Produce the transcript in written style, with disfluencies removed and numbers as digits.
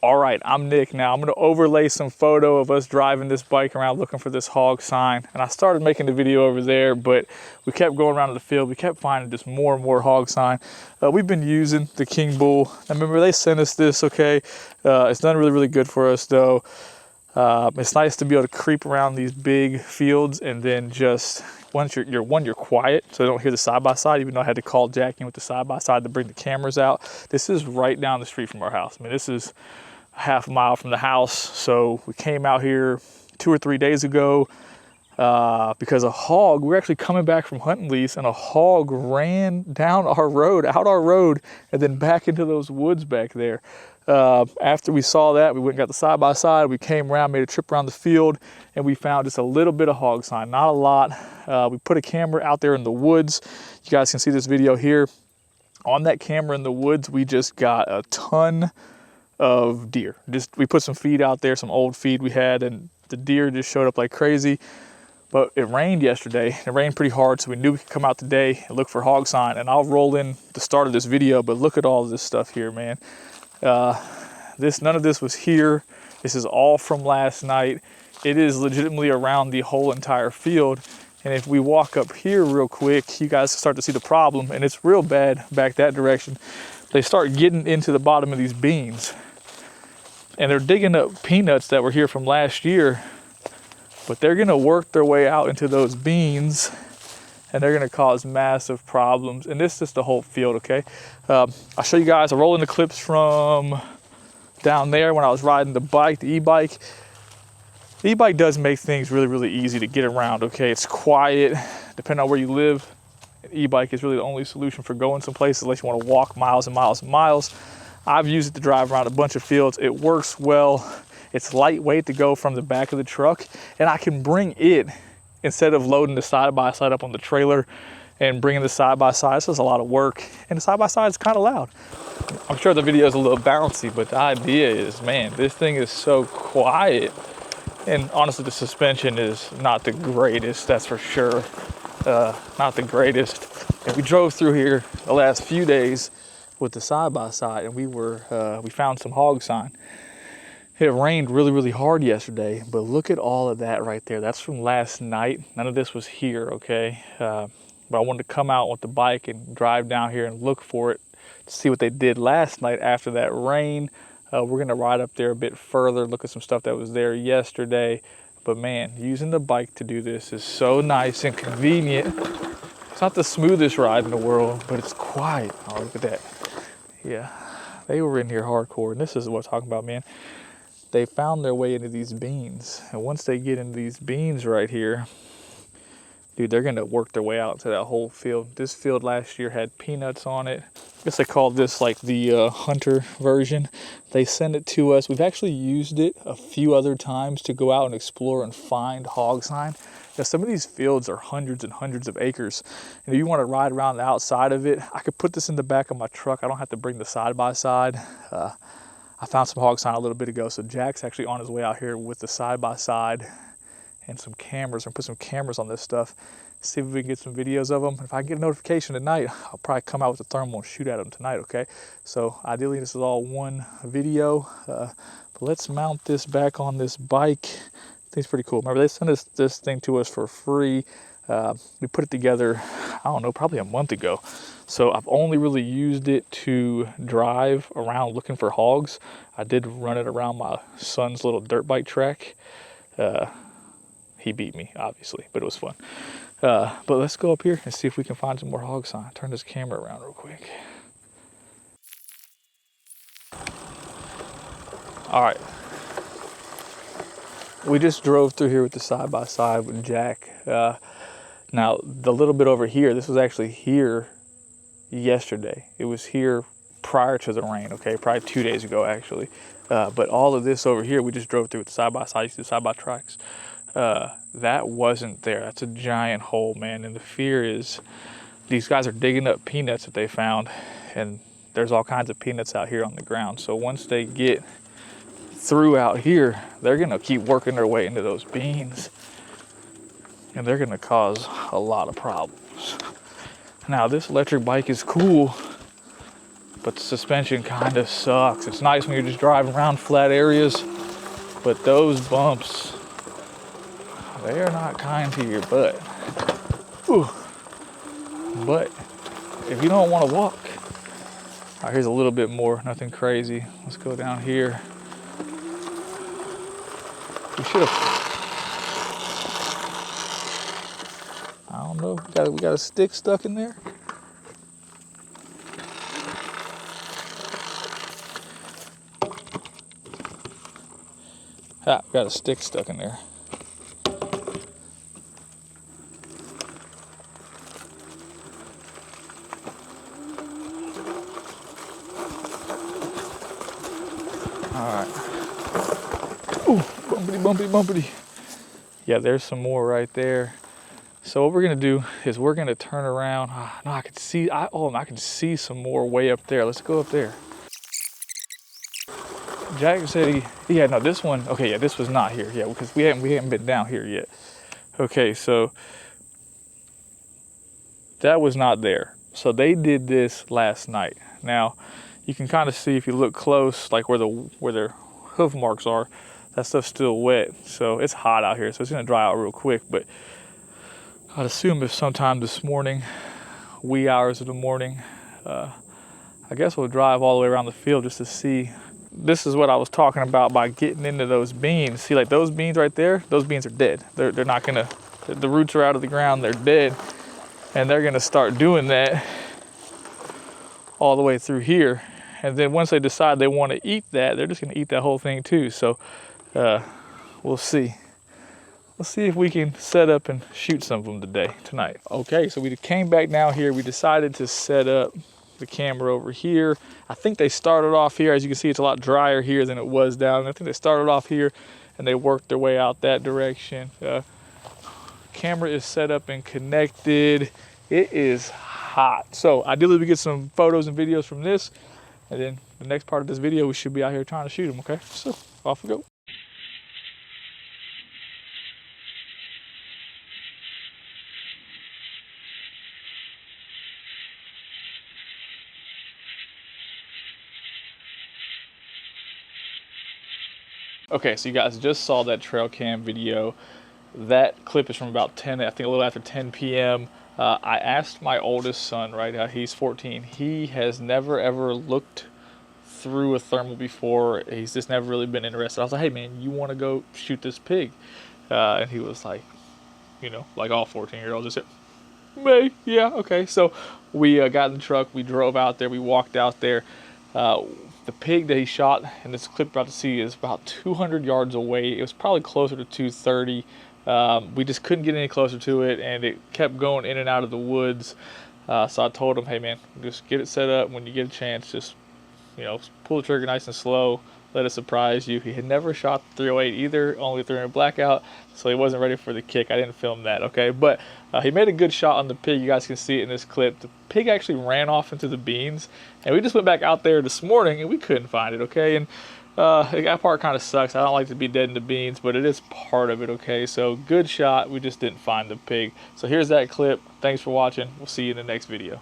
All right, I'm Nick now. I'm gonna overlay some photo of us driving this bike around looking for this hog sign. And I started making the video over there, but we kept going around to the field. We kept finding just more and more hog sign. We've been using the Kingbull. I remember they sent us this, okay? It's done really good for us though. It's nice to be able to creep around these big fields and then just, once you're quiet, so I don't hear the side-by-side, even though I had to call Jack in with the side-by-side to bring the cameras out. This is right down the street from our house. I mean, this is half a mile from the house. So we came out here 2 or 3 days ago because a hog, we were actually coming back from hunting lease and a hog ran down our road, out our road, and then back into those woods back there. After we saw that, we went and got the side-by-side. We came around, made a trip around the field, and we found just a little bit of hog sign, not a lot. We put a camera out there in the woods. You guys can see this video here. On that camera in the woods, we just got a ton of deer. We put some feed out there, some old feed we had, and the deer just showed up like crazy. But it rained yesterday. It rained pretty hard, so we knew we could come out today and look for hog sign. And I'll roll in the start of this video, but look at all of this stuff here, man. None of this was here. This is all from last night. It is legitimately around the whole entire field. And if we walk up here real quick, you guys start to see the problem, and it's real bad back that direction. They start getting into the bottom of these beans. And they're digging up peanuts that were here from last year, but they're gonna work their way out into those beans and they're gonna cause massive problems. And this is the whole field, okay? I'll show you guys, I'll roll in the clips from down there when I was riding the bike, the e-bike. The e-bike does make things really easy to get around, okay? It's quiet, depending on where you live. An e-bike is really the only solution for going some places unless you wanna walk miles and miles and miles. I've used it to drive around a bunch of fields. It works well. It's lightweight to go from the back of the truck, and I can bring it instead of loading the side-by-side up on the trailer and bringing the side-by-side. This is a lot of work, and the side-by-side is kind of loud. I'm sure the video is a little bouncy, but the idea is, man, this thing is so quiet. And honestly, the suspension is not the greatest, that's for sure. Not the greatest. And we drove through here the last few days with the side-by-side, and we found some hog sign. It rained really hard yesterday, but look at all of that right there. That's from last night. None of this was here, okay? But I wanted to come out with the bike and drive down here and look for it to see what they did last night after that rain. We're gonna ride up there a bit further, look at some stuff that was there yesterday. But man, using the bike to do this is so nice and convenient. It's not the smoothest ride in the world, but it's quiet. Oh, look at that. Yeah, they were in here hardcore, and this is what I'm talking about, man. They found their way into these beans, and once they get into these beans right here, dude, they're gonna work their way out to that whole field. This field last year had peanuts on it. I guess they called this like the hunter version. They sent it to us. We've actually used it a few other times to go out and explore and find hog sign. Now, some of these fields are hundreds and hundreds of acres. And if you want to ride around the outside of it, I could put this in the back of my truck. I don't have to bring the side-by-side. I found some hog sign a little bit ago. So Jack's actually on his way out here with the side-by-side and some cameras, and put some cameras on this stuff. See if we can get some videos of them. If I get a notification tonight, I'll probably come out with a thermal and shoot at them tonight, okay? So ideally this is all one video. But let's mount this back on this bike. It's pretty cool. Remember, they sent us this thing to us for free. We put it together, I don't know, probably a month ago. So I've only really used it to drive around looking for hogs. I did run it around my son's little dirt bike track. He beat me, obviously, but it was fun. But let's go up here and see if we can find some more hog sign. Turn this camera around real quick. All right. We just drove through here with the side-by-side with Jack. Now, the little bit over here, this was actually here yesterday. It was here prior to the rain, okay? Probably 2 days ago, actually. But all of this over here, we just drove through with the side-by-side. You see the side-by-tracks. That wasn't there. That's a giant hole, man. And the fear is these guys are digging up peanuts that they found, and there's all kinds of peanuts out here on the ground. So once they get through out here, they're gonna keep working their way into those beans, and they're gonna cause a lot of problems. Now, this electric bike is cool, but the suspension kind of sucks. It's nice when you're just driving around flat areas, but those bumps, they are not kind to your butt. Ooh. But if you don't want to walk, all right, here's a little bit more, nothing crazy. Let's go down here. We should have, I don't know, we got a stick stuck in there. Ah, we got a stick stuck in there. All right. Ooh, bumpity, bumpity, bumpity. Yeah, there's some more right there. So what we're gonna do is we're gonna turn around. No, I can see, I can see some more way up there. Let's go up there. Jack said no, this one, okay, yeah, this was not here, yeah, because we haven't been down here yet. Okay, so that was not there. So they did this last night. Now, you can kind of see if you look close, like where their hoof marks are, that stuff's still wet. So it's hot out here, so it's gonna dry out real quick, but I'd assume if sometime this morning, wee hours of the morning, I guess we'll drive all the way around the field just to see. This is what I was talking about by getting into those beans. See, like those beans right there, those beans are dead. They're not gonna, the roots are out of the ground, they're dead. And they're gonna start doing that all the way through here. And then once they decide they wanna eat that, they're just gonna eat that whole thing too. So we'll see. Let's see if we can set up and shoot some of them tonight. Okay, so we came back down here. We decided to set up the camera over here. I think they started off here. As you can see, it's a lot drier here than it was down. I think they started off here and they worked their way out that direction. Camera is set up and connected. It is hot. So ideally we get some photos and videos from this, and then the next part of this video, we should be out here trying to shoot them, okay? So off we go. Okay, so you guys just saw that trail cam video. That clip is from about 10, I think a little after 10 p.m. I asked my oldest son, right now he's 14. He has never ever looked through a thermal before. He's just never really been interested. I was like, hey man, you want to go shoot this pig? And he was like, you know, like all 14-year-olds, just said, "May, yeah, okay." So we got in the truck, we drove out there, we walked out there. The pig that he shot in this clip you're about to see is about 200 yards away. It was probably closer to 230. We just couldn't get any closer to it, and it kept going in and out of the woods. So I told him, hey man, just get it set up. When you get a chance, just, you know, pull the trigger nice and slow. Let it surprise you. He had never shot the 308 either, only 300 blackout, so he wasn't ready for the kick. I didn't film that, okay? But he made a good shot on the pig. You guys can see it in this clip. The pig actually ran off into the beans, and we just went back out there this morning, and we couldn't find it, okay? And that part kind of sucks. I don't like to be dead in the beans, but it is part of it, okay? So good shot. We just didn't find the pig. So here's that clip. Thanks for watching. We'll see you in the next video.